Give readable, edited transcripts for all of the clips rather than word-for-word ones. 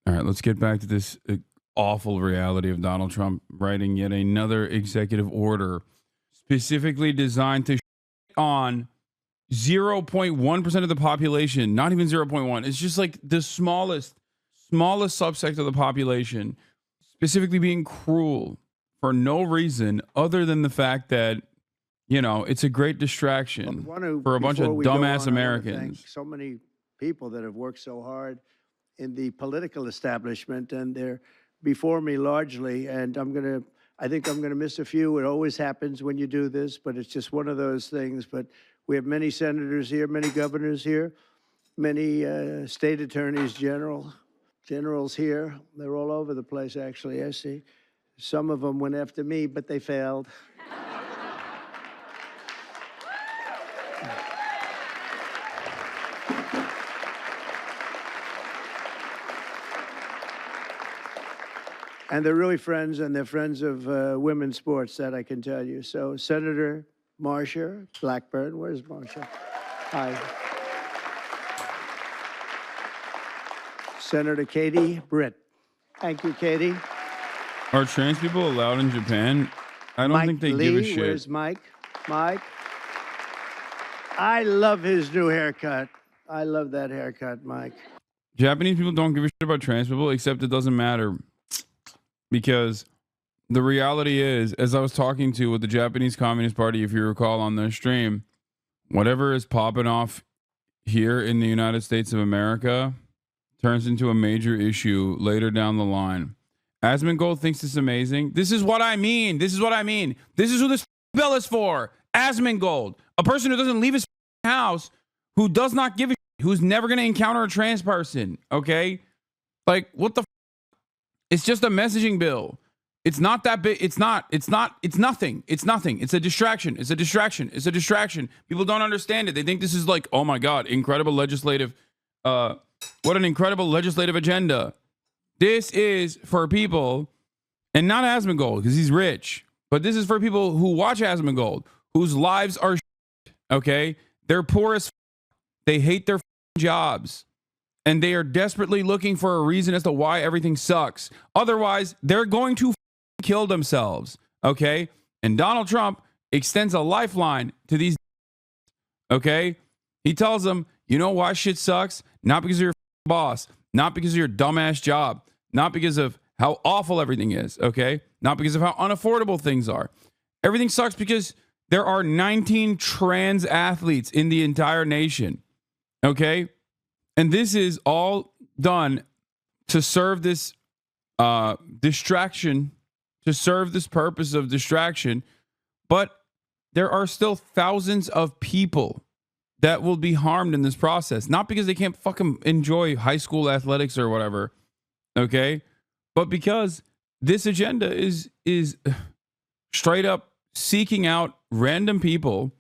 All right, let's get back to this awful reality of Donald Trump writing yet another executive order specifically designed to on 0.1% of the population, not even 0.1. It's just like the smallest subsect of the population, specifically being cruel for no reason other than the fact that, it's a great distraction for a bunch of dumbass Americans. So many people that have worked so hard in the political establishment, and they're before me largely, and I think I'm gonna miss a few. It always happens when you do this, but it's just one of those things. But we have many senators here, many governors here, many state attorneys generals here. They're all over the place, actually. I see. Some of them went after me, but they failed. And they're really friends, and they're friends of women's sports, that I can tell you. So Senator Marsha Blackburn, where's Marsha? Hi. Senator Katie Britt. Thank you, Katie. Are trans people allowed in Japan? I don't Mike think they Lee, give a shit. Where's Mike? Mike. I love his new haircut. I love that haircut, Mike. Japanese people don't give a shit about trans people, except it doesn't matter. Because the reality is, as I was talking to with the Japanese Communist Party, if you recall on their stream, whatever is popping off here in the United States of America turns into a major issue later down the line. Asmongold thinks it's amazing. This is what I mean. This is who this bill is for. Asmongold, a person who doesn't leave his house, who does not give a shit, who's never going to encounter a trans person. Okay? Like, what the It's just a messaging bill. It's not that big. It's nothing. It's a distraction. People don't understand it. They think this is like, oh my God, incredible legislative. What an incredible legislative agenda. This is for people, and not Asmongold because he's rich, but this is for people who watch Asmongold, whose lives are shit, okay? They're poor as they hate their jobs. And they are desperately looking for a reason as to why everything sucks. Otherwise, they're going to kill themselves, okay? And Donald Trump extends a lifeline to these, okay? He tells them, you know why shit sucks? Not because of your boss, not because of your dumbass job, not because of how awful everything is, okay? Not because of how unaffordable things are. Everything sucks because there are 19 trans athletes in the entire nation, okay? And this is all done to serve this distraction, to serve this purpose of distraction. But there are still thousands of people that will be harmed in this process. Not because they can't fucking enjoy high school athletics or whatever, okay? But because this agenda is straight up seeking out random people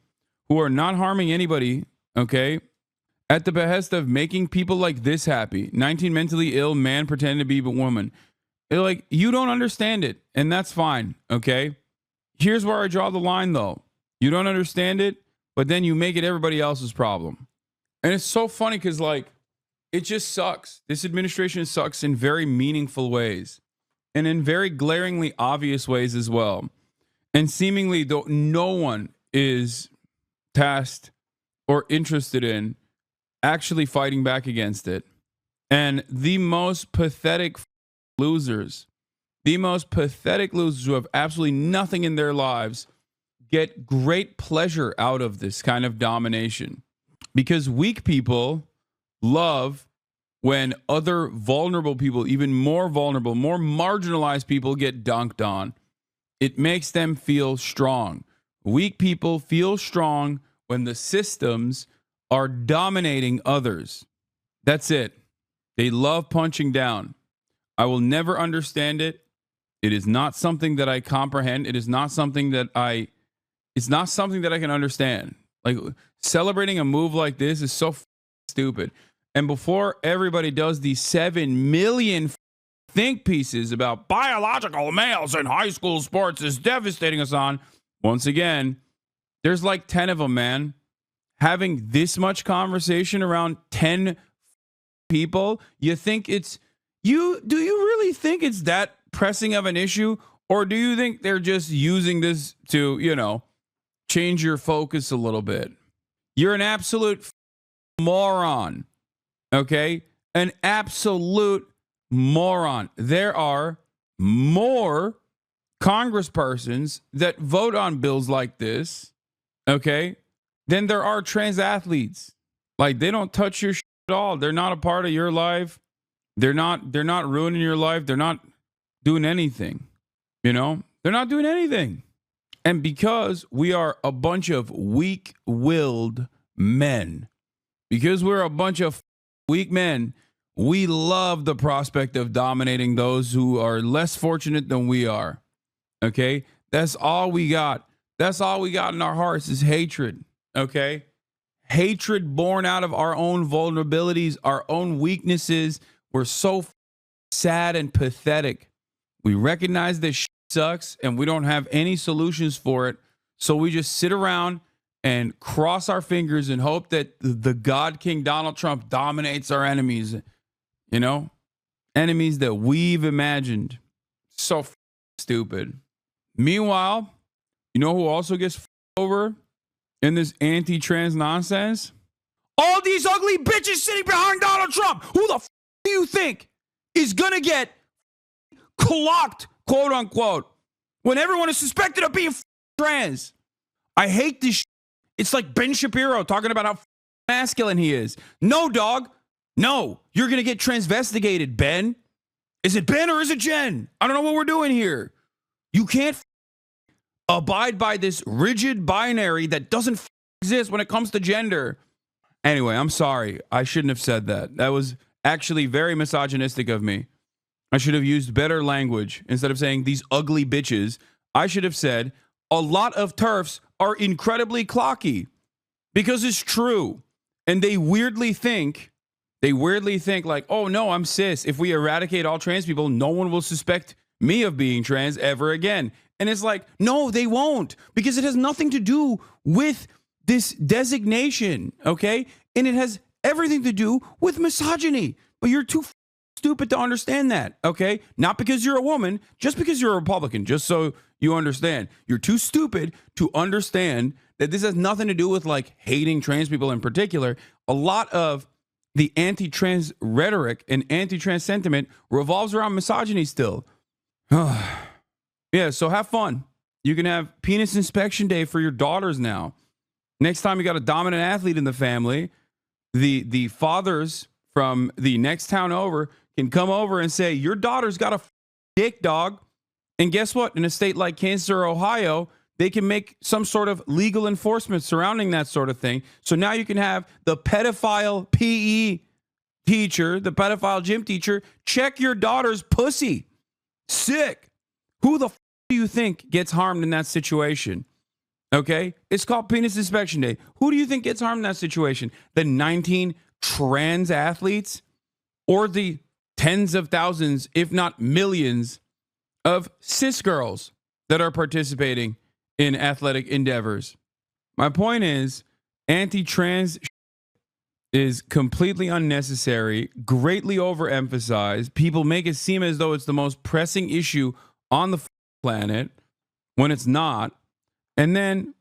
who are not harming anybody, okay? At the behest of making people like this happy. 19 mentally ill man pretending to be a woman. They're like, you don't understand it, and that's fine, okay? Here's where I draw the line, though. You don't understand it, but then you make it everybody else's problem. And it's so funny because, like, it just sucks. This administration sucks in very meaningful ways and in very glaringly obvious ways as well. And seemingly, though, no one is tasked or interested in actually fighting back against it. And the most pathetic losers who have absolutely nothing in their lives get great pleasure out of this kind of domination, because weak people love when other vulnerable people, even more vulnerable, more marginalized people, get dunked on. It makes them feel strong. Weak people feel strong when the systems are dominating others. That's it. They love punching down. I will never understand it. It is not something that I comprehend. It's not something that I can understand. Like, celebrating a move like this is so stupid. And before everybody does these 7 million think pieces about biological males in high school sports is devastating us on, once again, there's like 10 of them, man. Having this much conversation around 10 people, you think it's do you really think it's that pressing of an issue, or do you think they're just using this to, change your focus a little bit? You're an absolute moron. Okay? An absolute moron. There are more congresspersons that vote on bills like this, okay, than there are trans athletes. Like, they don't touch your shit at all. They're not a part of your life. They're not ruining your life. They're not doing anything. They're not doing anything. And because we are a bunch of weak-willed men, because we're a bunch of weak men, we love the prospect of dominating those who are less fortunate than we are. Okay? That's all we got. That's all we got in our hearts is hatred. Okay? Hatred born out of our own vulnerabilities, our own weaknesses. We're so sad and pathetic. We recognize that shit sucks and we don't have any solutions for it. So we just sit around and cross our fingers and hope that the God King Donald Trump dominates our enemies. Enemies that we've imagined. So stupid. Meanwhile, you know who also gets over in this anti-trans nonsense? All these ugly bitches sitting behind Donald Trump. Who the do you think is gonna get clocked, quote unquote, when everyone is suspected of being trans? I hate this. It's like Ben Shapiro talking about how masculine he is. No, dog. No, you're gonna get transvestigated, Ben. Is it Ben or is it Jen? I don't know what we're doing here. You can't abide by this rigid binary that doesn't exist when it comes to gender. Anyway, I'm sorry. I shouldn't have said that. That was actually very misogynistic of me. I should have used better language. Instead of saying these ugly bitches, I should have said a lot of TERFs are incredibly clocky, because it's true. And they weirdly think like, oh no, I'm cis. If we eradicate all trans people, no one will suspect me of being trans ever again. And it's like, no, they won't, because it has nothing to do with this designation, okay? And it has everything to do with misogyny. But you're too stupid to understand that, okay? Not because you're a woman, just because you're a Republican, just so you understand. You're too stupid to understand that this has nothing to do with like hating trans people in particular. A lot of the anti-trans rhetoric and anti-trans sentiment revolves around misogyny still. Yeah, so have fun. You can have penis inspection day for your daughters now. Next time you got a dominant athlete in the family, the fathers from the next town over can come over and say, your daughter's got a dick, dog. And guess what? In a state like Kansas or Ohio, they can make some sort of legal enforcement surrounding that sort of thing. So now you can have the pedophile PE teacher, the pedophile gym teacher, check your daughter's pussy. Sick. Who the do you think gets harmed in that situation? Okay? It's called Penis Inspection Day. Who do you think gets harmed in that situation? The 19 trans athletes or the tens of thousands, if not millions, of cis girls that are participating in athletic endeavors? My point is, anti-trans is completely unnecessary, greatly overemphasized. People make it seem as though it's the most pressing issue on the planet when it's not. And then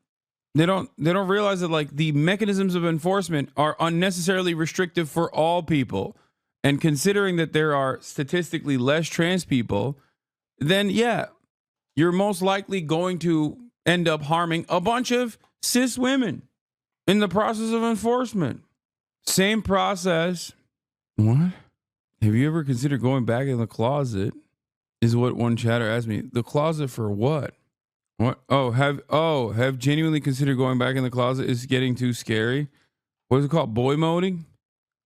they don't realize that like the mechanisms of enforcement are unnecessarily restrictive for all people. And considering that there are statistically less trans people, then yeah, you're most likely going to end up harming a bunch of cis women in the process of enforcement. Same process. What? Have you ever considered going back in the closet? Is what one chatter asked me. The closet for what? What? Have genuinely considered going back in the closet? Is getting too scary? What is it called? Boy moding?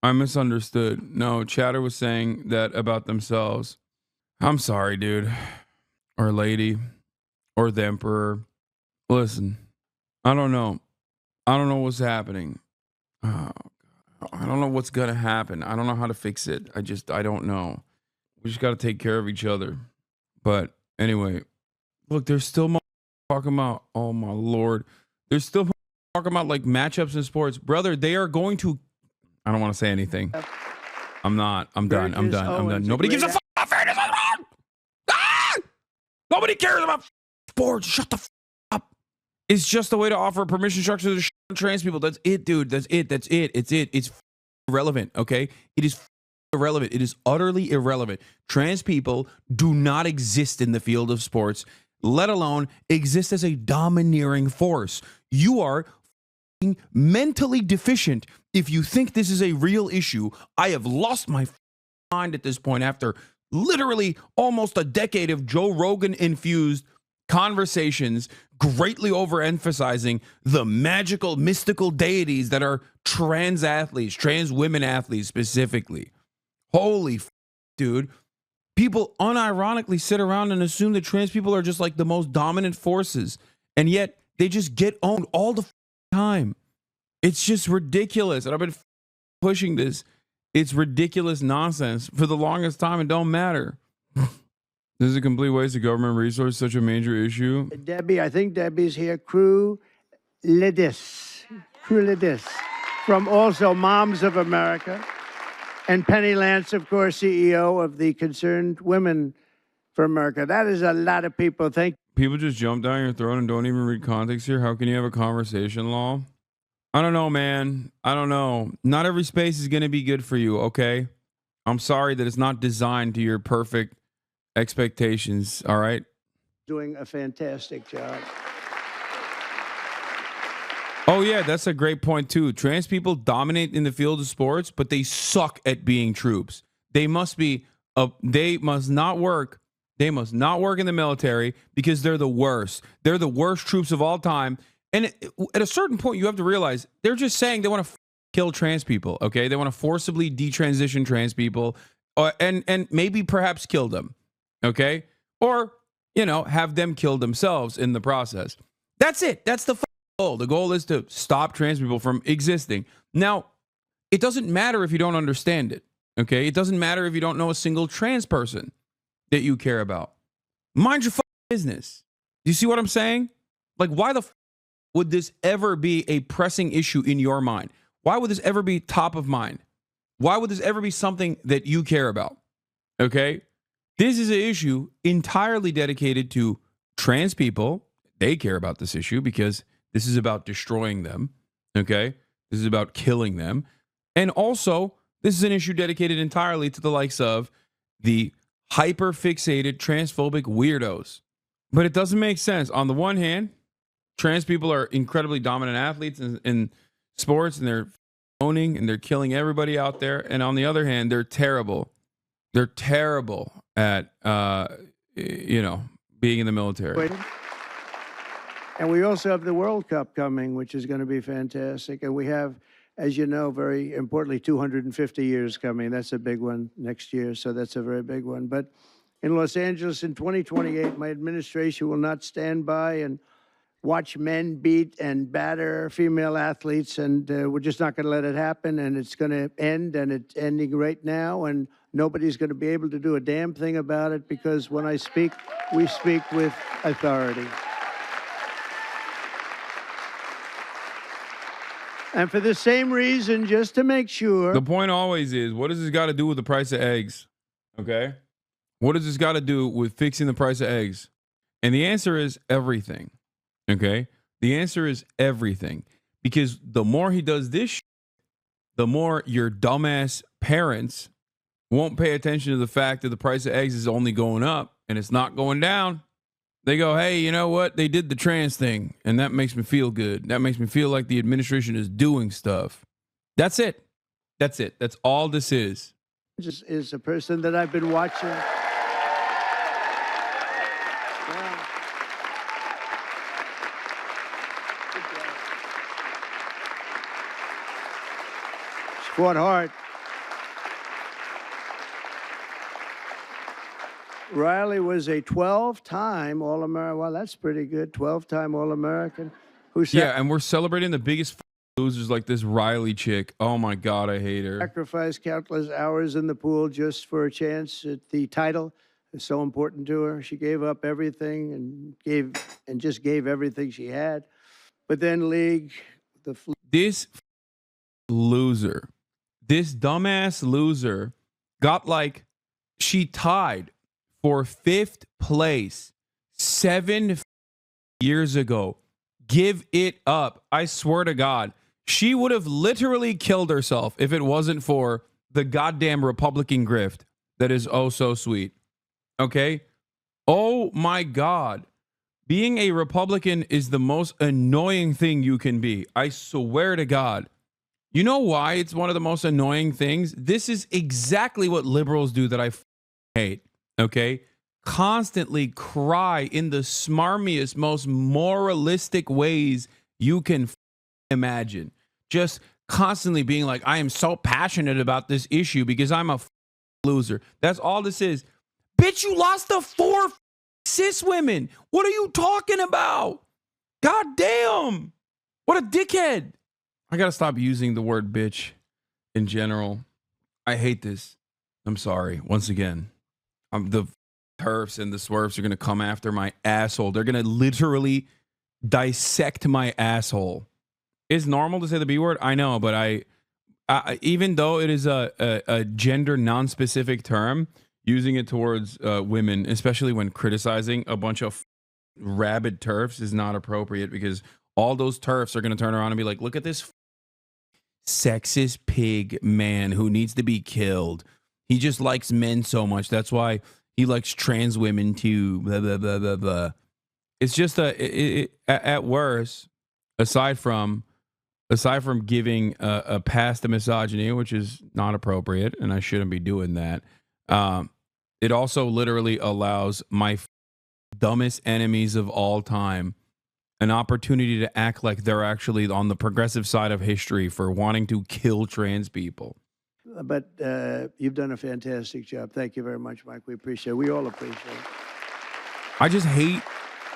I misunderstood. No, chatter was saying that about themselves. I'm sorry, dude. Or lady. Or the emperor. Listen, I don't know. I don't know what's happening. Oh, I don't know what's going to happen. I don't know how to fix it. I don't know. We just got to take care of each other. But anyway, look, there's still talking about, oh my Lord. There's still talking about like matchups in sports. Brother, they are going to, I don't want to say anything. I'm not. I'm done. I'm Burgess done. I'm done. Owens, a Nobody gives a great fuck about fairness. Ah! Nobody cares about sports. Shut the fuck up. It's just a way to offer a permission structure to trans people. That's it, dude. That's it. That's it. It's it. It's irrelevant. Okay. It is irrelevant. It is utterly irrelevant. Trans people do not exist in the field of sports, let alone exist as a domineering force. You are mentally deficient if you think this is a real issue. I have lost my mind at this point after literally almost a decade of Joe Rogan infused conversations, greatly overemphasizing the magical, mystical deities that are trans athletes, trans women athletes specifically. Holy dude. People unironically sit around and assume that trans people are just like the most dominant forces, and yet they just get owned all the time. It's just ridiculous. And I've been pushing this. It's ridiculous nonsense for the longest time. It don't matter. This is a complete waste of government resources, such a major issue. Debbie, I think Debbie's here. Crew Ledis. From also Moms of America. And Penny Lance, of course, CEO of the Concerned Women for America. That is a lot of people. Thank you. People just jump down your throat and don't even read context here. How can you have a conversation, Law? I don't know, man. I don't know. Not every space is going to be good for you, okay? I'm sorry that it's not designed to your perfect expectations, all right? Doing a fantastic job. Oh, yeah, that's a great point, too. Trans people dominate in the field of sports, but they suck at being troops. They must not work. They must not work in the military because they're the worst. They're the worst troops of all time. And at a certain point, you have to realize they're just saying they want to kill trans people, okay? They want to forcibly detransition trans people and maybe perhaps kill them, okay? Or, have them kill themselves in the process. That's it. That's the goal. The goal is to stop trans people from existing. Now, it doesn't matter if you don't understand it, okay? It doesn't matter if you don't know a single trans person that you care about. Mind your business. Do you see what I'm saying? Like, why the would this ever be a pressing issue in your mind? Why would this ever be top of mind? Why would this ever be something that you care about? Okay? This is an issue entirely dedicated to trans people. They care about this issue because this is about destroying them. Okay? This is about killing them. And also, this is an issue dedicated entirely to the likes of the hyper-fixated transphobic weirdos. But it doesn't make sense. On the one hand, trans people are incredibly dominant athletes in sports, and they're owning and they're killing everybody out there. And on the other hand, they're terrible. They're terrible at, being in the military. And we also have the World Cup coming, which is going to be fantastic. And we have, as you know, very importantly, 250 years coming. That's a big one next year. So that's a very big one. But in Los Angeles in 2028, my administration will not stand by and watch men beat and batter female athletes, and we're just not going to let it happen, and it's going to end, and it's ending right now, and nobody's going to be able to do a damn thing about it, because when I speak, we speak with authority. And for the same reason, just to make sure. The point always is, what does this got to do with the price of eggs? Okay? What does this got to do with fixing the price of eggs? And the answer is everything. Okay? The answer is everything. Because the more he does this, the more your dumbass parents won't pay attention to the fact that the price of eggs is only going up and it's not going down. They go, hey, you know what? They did the trans thing, and that makes me feel good. That makes me feel like the administration is doing stuff. That's it. That's it. That's all this is. Just is a person that I've been watching. Fought hard. Riley was a 12-time All-American. Well, that's pretty good. 12-time All-American. Yeah, and we're celebrating the biggest losers like this Riley chick. Oh, my God, I hate her. Sacrificed countless hours in the pool just for a chance at the title. It's so important to her. She gave up everything and just gave everything she had. But then this loser, This dumbass loser got like, she tied for 5th place 7 years ago. Give it up. I swear to God. She would have literally killed herself if it wasn't for the goddamn Republican grift that is oh so sweet. Okay? Oh my God. Being a Republican is the most annoying thing you can be. I swear to God. You know why it's one of the most annoying things? This is exactly what liberals do that I hate. Okay? Constantly cry in the smarmiest, most moralistic ways you can imagine. Just constantly being like, I am so passionate about this issue because I'm a loser. That's all this is. Bitch, you lost to 4 cis women. What are you talking about? God damn. What a dickhead. I got to stop using the word bitch in general. I hate this. I'm sorry. Once again, the turfs and the swerves are going to come after my asshole. They're going to literally dissect my asshole. It's normal to say the B word. I know, but I even though it is a gender non-specific term, using it towards women, especially when criticizing a bunch of rabid turfs, is not appropriate because all those turfs are going to turn around and be like, look at this sexist pig man who needs to be killed. He just likes men so much. That's why he likes trans women too. Blah, blah, blah, blah, blah. It's just at worst, aside from giving a pass to misogyny, which is not appropriate, and I shouldn't be doing that. It also literally allows my dumbest enemies of all time an opportunity to act like they're actually on the progressive side of history for wanting to kill trans people. But you've done a fantastic job. Thank you very much, Mike. We appreciate it. We all appreciate it. I just hate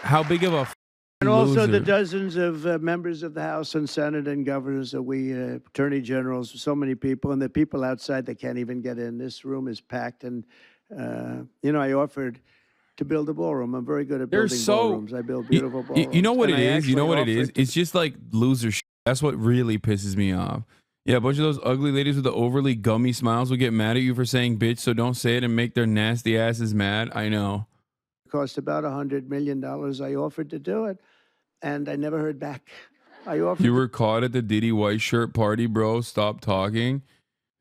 how big of a and also loser. the dozens of members of the House and Senate and governors that we, attorney generals, so many people, and the people outside that can't even get in. This room is packed. And, I offered to build a ballroom. I'm very good at building ballrooms. I build beautiful ballrooms. You know what it is? You know what it offered is? It's just like loser shit. That's what really pisses me off. Yeah, a bunch of those ugly ladies with the overly gummy smiles will get mad at you for saying bitch, so don't say it and make their nasty asses mad. I know. It cost about $100 million. I offered to do it, and I never heard back. You were caught at the Diddy white shirt party, bro. Stop talking.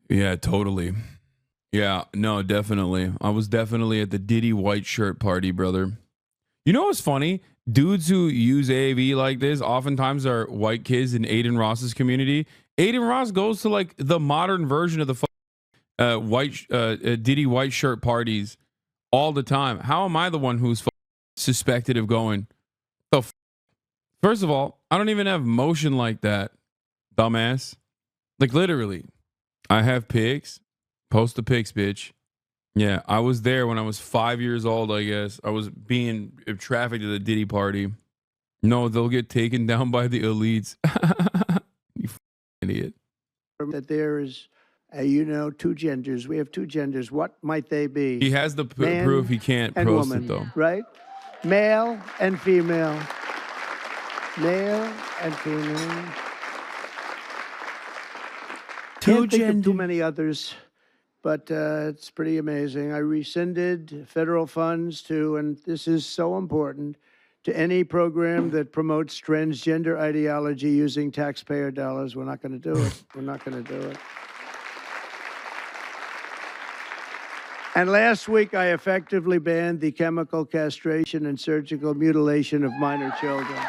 Yeah, totally. Yeah, no, definitely. I was definitely at the Diddy white shirt party, brother. You know what's funny? Dudes who use AAV like this oftentimes are white kids in Aiden Ross's community. Aiden Ross goes to like the modern version of the Diddy white shirt parties all the time. How am I the one who's suspected of going? First of all, I don't even have motion like that, dumbass. Like literally, I have pics. Post the pics, bitch. Yeah, I was there when I was 5 years old, I guess. I was being trafficked to the Diddy party. No, they'll get taken down by the elites. You idiot. That there is, two genders. We have two genders. What might they be? He has the proof. He can't post woman, it, though. Right? Male and female. Male and female. Can't think of too many others. But it's pretty amazing. I rescinded federal funds and this is so important, to any program that promotes transgender ideology using taxpayer dollars. We're not going to do it. We're not going to do it. And last week, I effectively banned the chemical castration and surgical mutilation of minor children.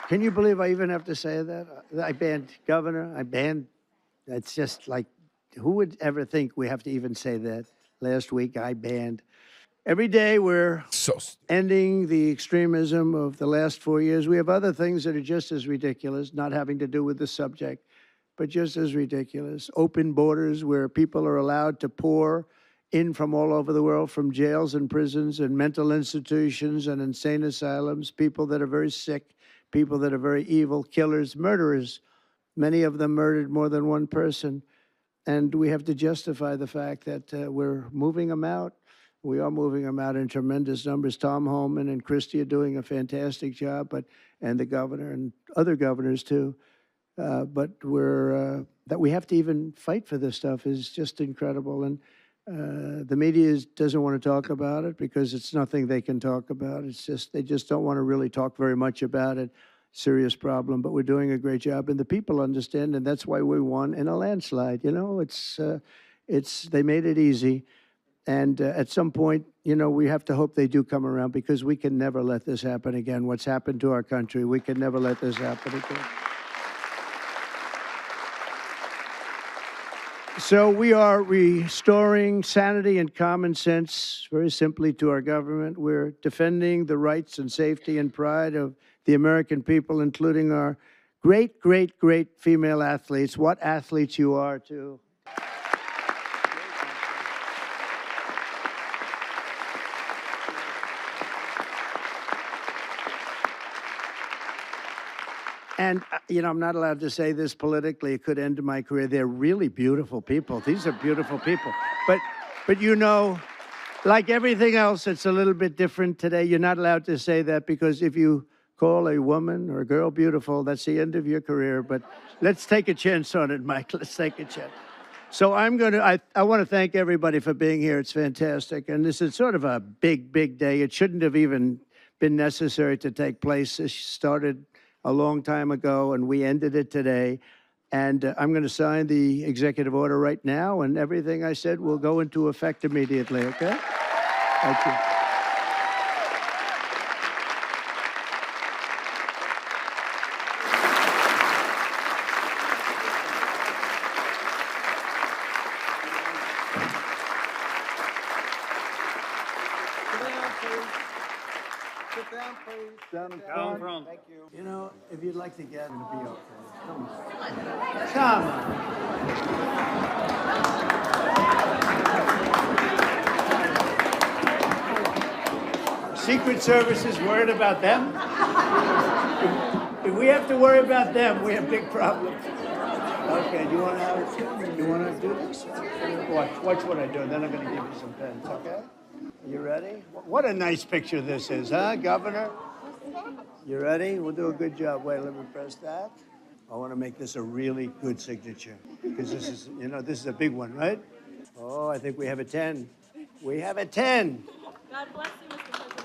Can you believe I even have to say that? I banned governor. That's just like, who would ever think we have to even say that? Last week, I banned. Every day, we're ending the extremism of the last 4 years. We have other things that are just as ridiculous, not having to do with the subject, but just as ridiculous. Open borders where people are allowed to pour in from all over the world, from jails and prisons and mental institutions and insane asylums, people that are very sick, people that are very evil, killers, murderers. Many of them murdered more than one person. and we have to justify the fact that we're moving them out. We are moving them out in tremendous numbers. Tom Homan and Christie are doing a fantastic job, and the governor and other governors too. But that we have to even fight for this stuff is just incredible. And the media doesn't want to talk about it because it's nothing they can talk about. It's just they just don't want to really talk very much about it. Serious problem, but we're doing a great job, and the people understand, and that's why we won in a landslide. You know, it's they made it easy, and at some point, you know, we have to hope they do come around because we can never let this happen again. What's happened to our country, we can never let this happen again. So we are restoring sanity and common sense, very simply, to our government. We're defending the rights and safety and pride of the American people, including our great, great, great female athletes. What athletes you are, too. And, you know, I'm not allowed to say this politically. It could end my career. They're really beautiful people. These are beautiful people. But you know, like everything else, it's a little bit different today. You're not allowed to say that because if you call a woman or a girl beautiful, that's the end of your career. But let's take a chance on it, Mike. Let's take a chance. So I want to thank everybody for being here. It's fantastic. And this is sort of a big, big day. It shouldn't have even been necessary to take place. This started a long time ago, and we ended it today. And I'm going to sign the executive order right now, and everything I said will go into effect immediately, okay? Thank you. Sit down, please. Down front. Thank you. You know, if you'd like to get, it'll be okay. Come on. Come on. Secret Service is worried about them. If we have to worry about them, we have big problems. Okay, do you want to do this? Watch what I do, and then I'm going to give you some pens, okay? You ready? What a nice picture this is, huh, Governor? You ready? We'll do a good job. Wait, let me press that. I want to make this a really good signature because this is, you know, this is a big one, right? Oh, I think we have a 10. We have a 10. God bless you, Mr. President.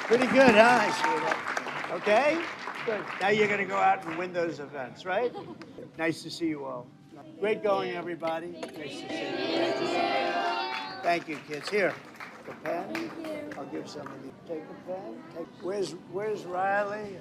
Pretty good, huh? I see that. Okay? Good. Now you're going to go out and win those events, right? Nice to see you all. Great going, everybody. Nice to see you. Nice to see you. Thank you, kids. Here, the pen. I'll give some of you. Take the pen. Where's Riley?